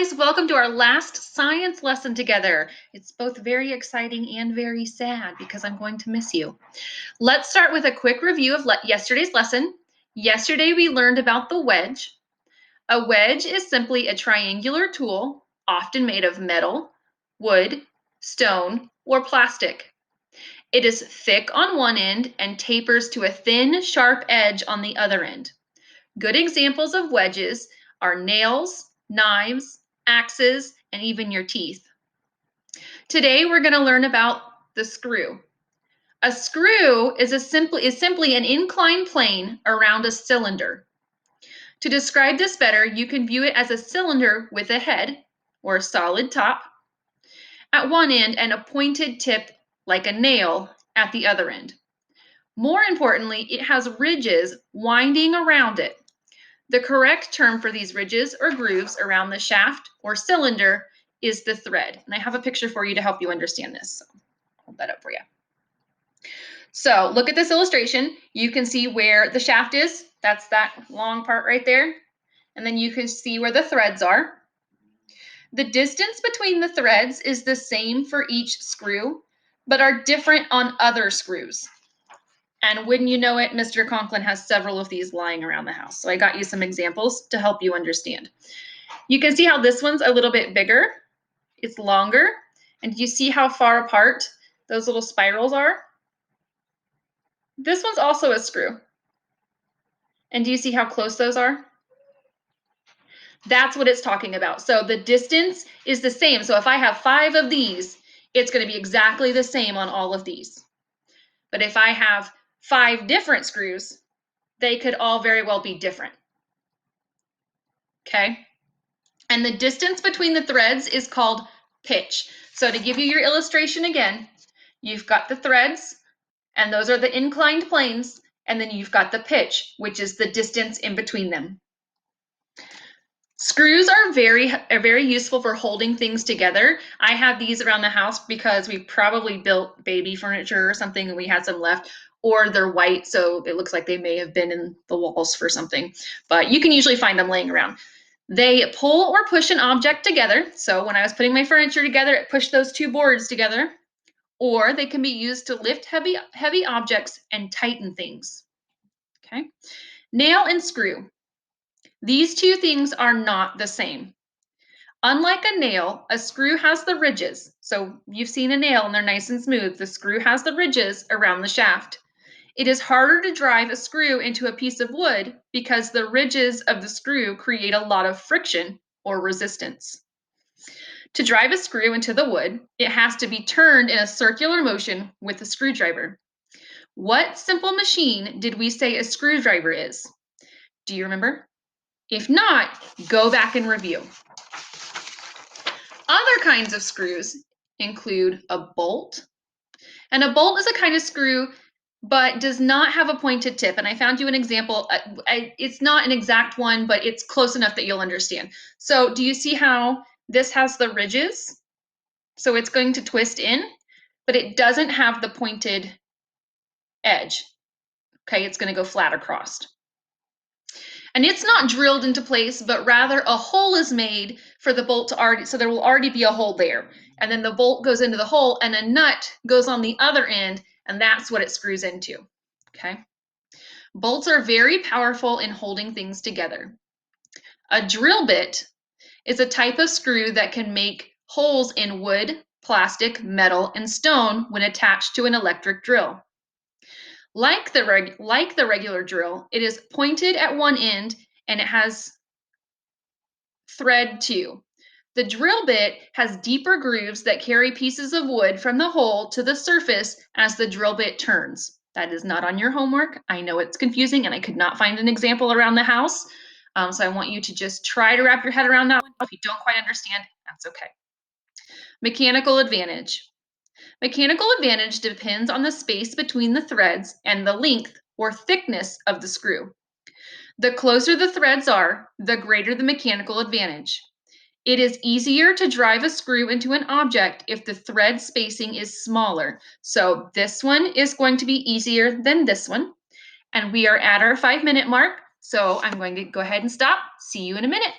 guys, welcome to our last science lesson together. It's both very exciting and very sad because I'm going to miss you. Let's start with a quick review of yesterday's lesson. Yesterday we learned about the wedge. A wedge is simply a triangular tool, often made of metal, wood, stone, or plastic. It is thick on one end and tapers to a thin, sharp edge on the other end. Good examples of wedges are nails, knives, axes, and even your teeth. Today we're going to learn about the screw. A screw is simply an inclined plane around a cylinder. To describe this better, you can view it as a cylinder with a head, or a solid top, at one end and a pointed tip like a nail at the other end. More importantly, it has ridges winding around it. The correct term for these ridges or grooves around the shaft or cylinder is the thread. And I have a picture for you to help you understand this. So I'll hold that up for you. So look at this illustration. You can see where the shaft is. That's that long part right there. And then you can see where the threads are. The distance between the threads is the same for each screw, but are different on other screws. And wouldn't you know it, Mr. Conklin has several of these lying around the house. So I got you some examples to help you understand. You can see how this one's a little bit bigger. It's longer. And you see how far apart those little spirals are? This one's also a screw. And do you see how close those are? That's what it's talking about. So the distance is the same. So if I have 5 of these, it's going to be exactly the same on all of these. But if I have 5 different screws, they could all very well be different. Okay? And the distance between the threads is called pitch. So to give you your illustration again, you've got the threads, and those are the inclined planes, and then you've got the pitch, which is the distance in between them. Screws are very useful for holding things together. I have these around the house because we probably built baby furniture or something and we had some left, or they're white, so it looks like they may have been in the walls for something, but you can usually find them laying around. They pull or push an object together. So when I was putting my furniture together, it pushed those 2 boards together. Or they can be used to lift heavy objects and tighten things. Okay. Nail and screw. These 2 things are not the same. Unlike a nail, a screw has the ridges. So you've seen a nail and they're nice and smooth. The screw has the ridges around the shaft. It is harder to drive a screw into a piece of wood because the ridges of the screw create a lot of friction or resistance. To drive a screw into the wood, it has to be turned in a circular motion with a screwdriver. What simple machine did we say a screwdriver is? Do you remember? If not, go back and review. Other kinds of screws include a bolt. And a bolt is a kind of screw but does not have a pointed tip. And I found you an example. It's not an exact one, but it's close enough that you'll understand. So do you see how this has the ridges? So it's going to twist in, but it doesn't have the pointed edge. Okay, it's going to go flat across. And it's not drilled into place, but rather a hole is made for the bolt to already, so there will already be a hole there. And then the bolt goes into the hole and a nut goes on the other end, and that's what it screws into. Okay. Bolts are very powerful in holding things together. A drill bit is a type of screw that can make holes in wood, plastic, metal, and stone when attached to an electric drill. Like the regular drill, it is pointed at one end and it has thread too. The drill bit has deeper grooves that carry pieces of wood from the hole to the surface as the drill bit turns. That is not on your homework. I know it's confusing and I could not find an example around the house. So I want you to just try to wrap your head around that one. If you don't quite understand, that's okay. Mechanical advantage. Mechanical advantage depends on the space between the threads and the length or thickness of the screw. The closer the threads are, the greater the mechanical advantage. It is easier to drive a screw into an object if the thread spacing is smaller. So this one is going to be easier than this one. And we are at our 5-minute mark. So I'm going to go ahead and stop. See you in a minute.